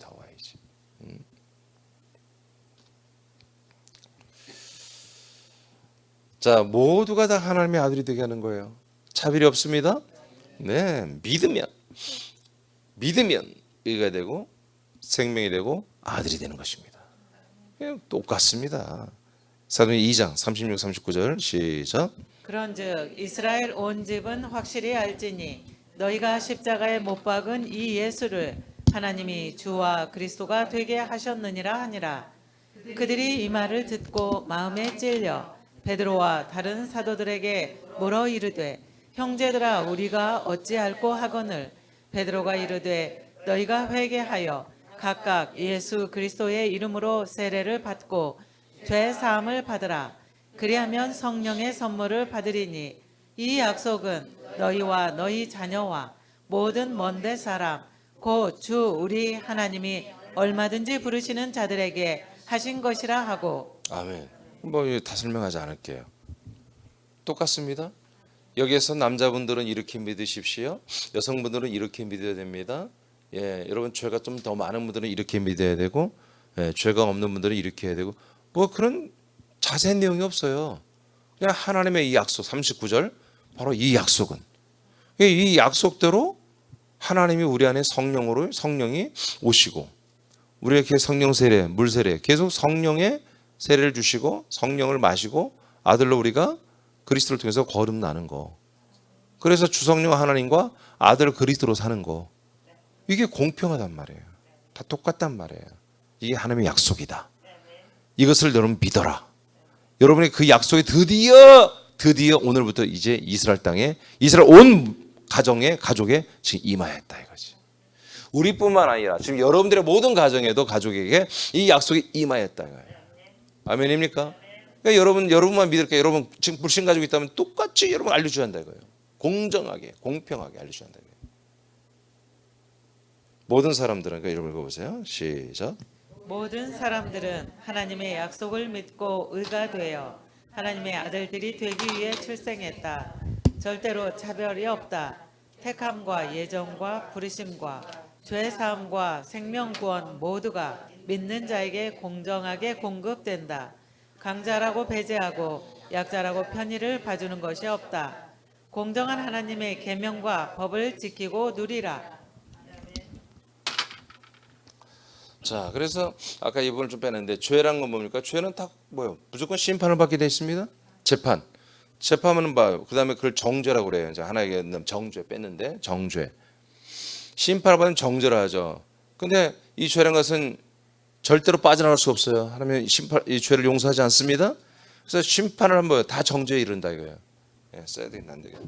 자, 모두가 다 하나님의 아들이 되게 하는 거예요. 차별이 없습니다. 네, 믿으면 의가 되고 생명이 되고 아들이 되는 것입니다. 똑같습니다. 사도행전 2장 36, 39절 시작. 그런즉 이스라엘 온 집은 확실히 알지니 너희가 십자가에 못 박은 이 예수를 하나님이 주와 그리스도가 되게 하셨느니라 하니라. 그들이 이 말을 듣고 마음에 찔려 베드로와 다른 사도들에게 물어 이르되 형제들아 우리가 어찌할꼬 하거늘. 베드로가 이르되 너희가 회개하여 각각 예수 그리스도의 이름으로 세례를 받고 죄 사함을 받으라. 그리하면 성령의 선물을 받으리니 이 약속은 너희와 너희 자녀와 모든 먼데 사람 곧 주 우리 하나님이 얼마든지 부르시는 자들에게 하신 것이라 하고. 아멘. 뭐 다 설명하지 않을게요. 똑같습니다. 여기에서 남자분들은 이렇게 믿으십시오. 여성분들은 이렇게 믿어야 됩니다. 예, 여러분 죄가 좀 더 많은 분들은 이렇게 믿어야 되고, 예, 죄가 없는 분들은 이렇게 해야 되고, 뭐 그런 자세한 내용이 없어요. 그냥 하나님의 이 약속 39절 바로 이 약속은 이 약속대로 하나님이 우리 안에 성령이 오시고 우리에게 성령 세례, 물 세례 계속 성령의 세례를 주시고 성령을 마시고 아들로 우리가 그리스도를 통해서 거듭나는 거. 그래서 주성령 하나님과 아들 그리스도로 사는 거. 이게 공평하단 말이에요. 다 똑같단 말이에요. 이게 하나님의 약속이다. 이것을 여러분 믿어라. 여러분의 그 약속이 드디어 오늘부터 이제 이스라엘 땅에 이스라엘 온 가족에 지금 임하였다 이거지. 우리뿐만 아니라 지금 여러분들의 모든 가족에게 이 약속이 임하였다 이거예요. 아멘입니까? 그러니까 여러분만 믿을게요. 여러분 지금 불신 가지고 있다면 똑같이 여러분 알려줘야 한다 이거예요. 공정하게, 공평하게 알려줘야 한다 이거예요. 모든 사람들은 그러니까 여러분 읽어보세요. 시작. 모든 사람들은 하나님의 약속을 믿고 의가 되어 하나님의 아들들이 되기 위해 출생했다. 절대로 차별이 없다. 택함과 예정과 부르심과 죄 사함과 생명 구원 모두가 믿는 자에게 공정하게 공급된다. 강자라고 배제하고 약자라고 편의를 봐주는 것이 없다. 공정한 하나님의 계명과 법을 지키고 누리라. 자, 그래서 아까 이 부분을 좀 빼는데 죄란 건 뭡니까? 죄는 다 뭐요? 무조건 심판을 받게 돼 있습니다. 재판. 재판은 봐요. 그다음에 그걸 정죄라고 그래요. 이제 하나의 정죄 뺐는데 정죄. 심판을 받으면 정죄를 하죠. 근데 이 죄란 것은 절대로 빠져나갈 수 없어요. 하나님은 이 죄를 용서하지 않습니다. 그래서 심판을 한번 다 정죄에 이른다 이거예요. 예, 써야 되겠네 안 되겠네.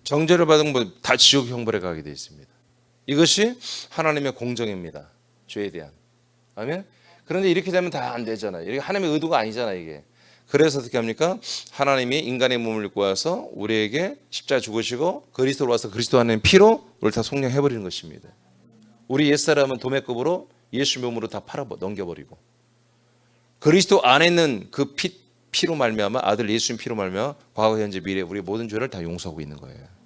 정죄를 받은 분 다 지옥 형벌에 가게 되어 있습니다. 이것이 하나님의 공정입니다. 죄에 대한. 아멘. 그런데 이렇게 되면 다 안 되잖아요. 이게 하나님의 의도가 아니잖아요, 이게. 그래서 어떻게 합니까? 하나님이 인간의 몸을 입고 와서 우리에게 십자가 죽으시고 그리스도로 와서 그리스도 하나님 피로 우리를 다 속량해 버리는 것입니다. 우리 옛사람은 도매급으로 예수 몸으로 다 팔아 넘겨버리고 그리스도 안에 있는 그 피로 말미암아 아들 예수님 피로 말미암아 과거 현재 미래 우리 모든 죄를 다 용서하고 있는 거예요.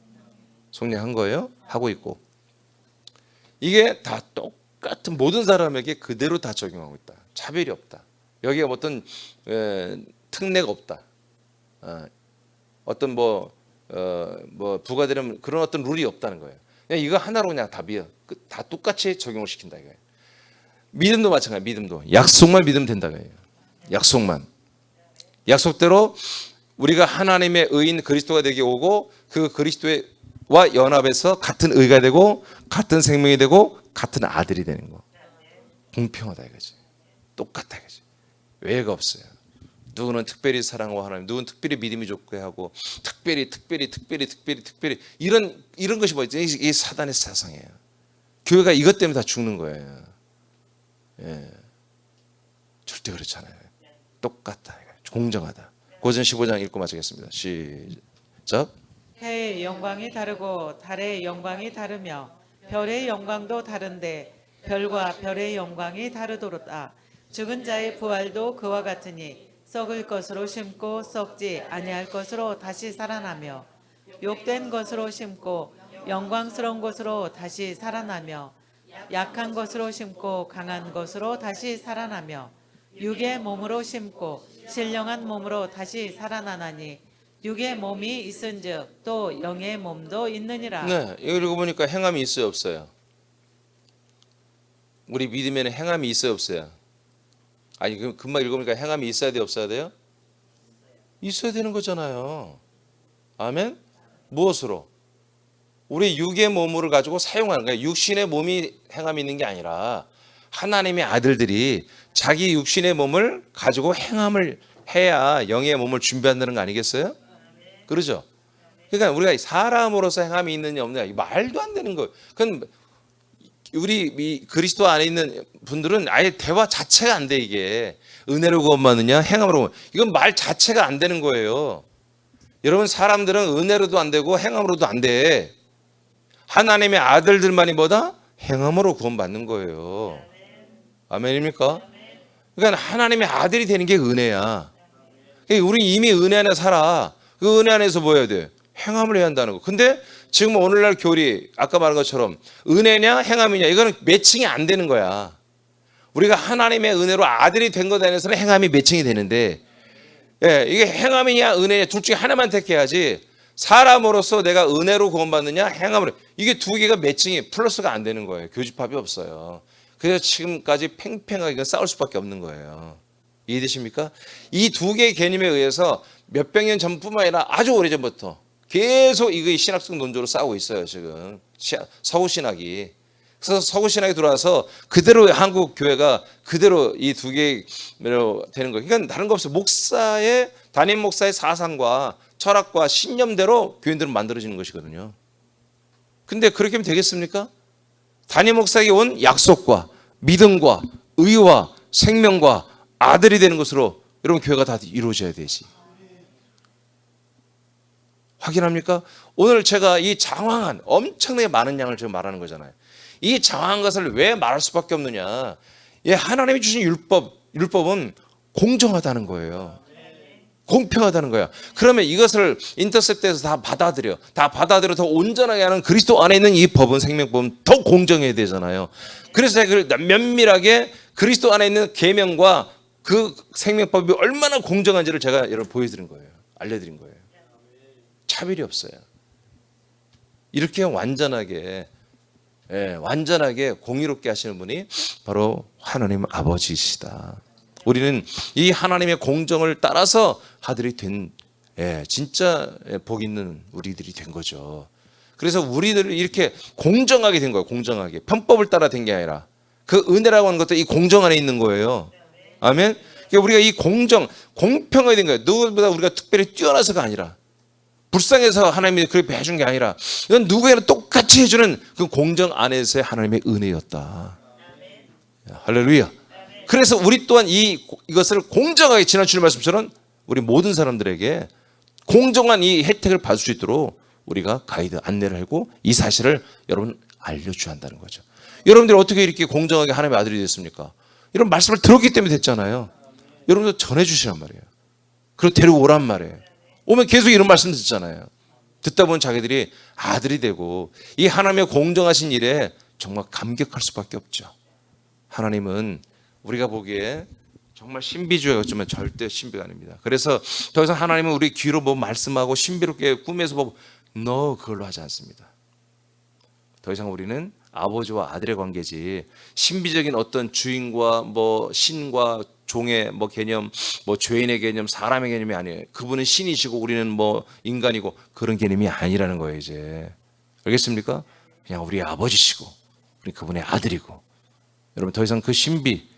속량한 거예요. 하고 있고 이게 다 똑같은 모든 사람에게 그대로 다 적용하고 있다. 차별이 없다. 여기에 어떤 특례가 없다. 어떤 뭐 부과되는 그런 어떤 룰이 없다는 거예요. 그냥 이거 하나로 그냥 다 똑같이 적용을 시킨다 이거예요. 믿음도 마찬가지. 믿음도 약속만 믿으면 된다 이거예요. 약속만. 약속대로 우리가 하나님의 의인 그리스도가 되게 오고 그 그리스도와 연합해서 같은 의가 되고 같은 생명이 되고 같은 아들이 되는 거. 공평하다 이거지. 똑같다 이거지. 외가 없어요. 누구는 특별히 사랑하고 하나님, 누구는 특별히 믿음이 좋게 하고 특별히 이런 것이 뭐지? 이 사단의 사상이에요. 교회가 이것 때문에 다 죽는 거예요. 예. 절대 그렇지 않아요. 똑같다. 공정하다. 고전 15장 읽고 마치겠습니다. 시작. 해의 영광이 다르고 달의 영광이 다르며 별의 영광도 다른데 별과 별의 영광이 다르도다. 죽은 자의 부활도 그와 같으니 썩을 것으로 심고 썩지 아니할 것으로 다시 살아나며 욕된 것으로 심고 영광스러운 것으로 다시 살아나며 약한 것으로 심고 강한 것으로 다시 살아나며 육의 몸으로 심고 신령한 몸으로 다시 살아나나니 육의 몸이 있은즉 또 영의 몸도 있느니라. 네, 이거 읽어보니까 행함이 있어요 없어요? 우리 믿음에는 행함이 있어요 없어요? 아니 금방 읽어보니까 행함이 있어야 돼요 없어야 돼요? 있어야 되는 거잖아요. 아멘? 무엇으로? 우리 육의 몸을 가지고 사용하는 거예요. 육신의 몸이 행함이 있는 게 아니라 하나님의 아들들이 자기 육신의 몸을 가지고 행함을 해야 영의 몸을 준비한다는 거 아니겠어요? 그러죠? 그러니까 우리가 사람으로서 행함이 있느냐 없느냐 말도 안 되는 거예요. 그건 우리 그리스도 안에 있는 분들은 아예 대화 자체가 안 돼. 이게 은혜로 구원받느냐 행함으로 이건 말 자체가 안 되는 거예요. 여러분 사람들은 은혜로도 안 되고 행함으로도 안 돼. 하나님의 아들들만이 뭐다? 행함으로 구원받는 거예요. 아멘입니까? 그러니까 하나님의 아들이 되는 게 은혜야. 우리 이미 은혜 안에 살아. 그 은혜 안에서 뭐 해야 돼? 행함을 해야 한다는 거. 근데 지금 오늘날 교리 아까 말한 것처럼 은혜냐 행함이냐 이거는 매칭이 안 되는 거야. 우리가 하나님의 은혜로 아들이 된 것에 대해서는 행함이 매칭이 되는데 이게 행함이냐 은혜냐 둘 중에 하나만 택해야지 사람으로서 내가 은혜로 구원받느냐 행함으로 이게 두 개가 매칭이 플러스가 안 되는 거예요. 교집합이 없어요. 그래서 지금까지 팽팽하게 싸울 수밖에 없는 거예요. 이해되십니까? 이 두 개의 개념에 의해서 몇백 년 전뿐만 아니라 아주 오래전부터 계속 이거 신학적 논조로 싸우고 있어요. 지금 서구신학이. 그래서 서구신학이 들어와서 그대로 한국 교회가 그대로 이 두 개로 되는 거예요. 그러니까 다른 거 없어요. 담임 목사의 사상과 철학과 신념대로 교인들은 만들어지는 것이거든요. 근데 그렇게 하면 되겠습니까? 담임 목사에게 온 약속과 믿음과 의와 생명과 아들이 되는 것으로 여러분 교회가 다 이루어져야 되지. 확인합니까? 오늘 제가 이 장황한 엄청나게 많은 양을 지금 말하는 거잖아요. 이 장황한 것을 왜 말할 수밖에 없느냐? 예, 하나님이 주신 율법은 공정하다는 거예요. 공평하다는 거야. 그러면 이것을 인터셉트해서 다 받아들여 더 온전하게 하는 그리스도 안에 있는 이 법은, 생명법은 더 공정해야 되잖아요. 그래서 제가 면밀하게 그리스도 안에 있는 계명과 그 생명법이 얼마나 공정한지를 제가 여러분 보여드린 거예요. 알려드린 거예요. 차별이 없어요. 이렇게 완전하게 공의롭게 하시는 분이 바로 하나님 아버지시다. 우리는 이 하나님의 공정을 따라서 아들이 된 진짜 복 있는 우리들이 된 거죠. 그래서 우리들을 이렇게 공정하게 된 거예요. 공정하게. 편법을 따라 된 게 아니라 그 은혜라고 하는 것도 이 공정 안에 있는 거예요. 아멘. 그러니까 우리가 이 공평하게 된 거예요. 누구보다 우리가 특별히 뛰어나서가 아니라, 불쌍해서 하나님이 그렇게 해준 게 아니라, 이건 누구에나 똑같이 해주는 그 공정 안에서의 하나님의 은혜였다. 할렐루야. 그래서 우리 또한 이것을 공정하게, 지난 주일 말씀처럼 우리 모든 사람들에게 공정한 이 혜택을 받을 수 있도록 우리가 가이드, 안내를 하고 이 사실을 여러분 알려줘야 한다는 거죠. 여러분들이 어떻게 이렇게 공정하게 하나님의 아들이 됐습니까? 이런 말씀을 들었기 때문에 됐잖아요. 여러분들 전해주시란 말이에요. 그리고 데리고 오란 말이에요. 오면 계속 이런 말씀 듣잖아요. 듣다 보면 자기들이 아들이 되고 이 하나님의 공정하신 일에 정말 감격할 수밖에 없죠. 하나님은 우리가 보기에 정말 신비주의 같지만 절대 신비가 아닙니다. 그래서 더 이상 하나님은 우리 귀로 뭐 말씀하고 신비롭게 꿈에서 그걸로 하지 않습니다. 더 이상 우리는 아버지와 아들의 관계지, 신비적인 어떤 주인과 신과 종의 개념, 죄인의 개념, 사람의 개념이 아니에요. 그분은 신이시고 우리는 인간이고 그런 개념이 아니라는 거예요. 이제 알겠습니까? 그냥 우리 아버지시고 우리 그분의 아들이고, 여러분 더 이상 그 신비,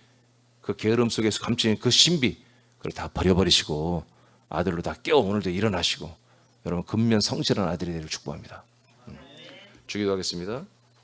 그 게으름 속에서 감추는 그 신비, 그걸 다 버려버리시고 아들로 다 깨어 오늘도 일어나시고 여러분 근면 성실한 아들이 되기를 축복합니다. 주기도하겠습니다.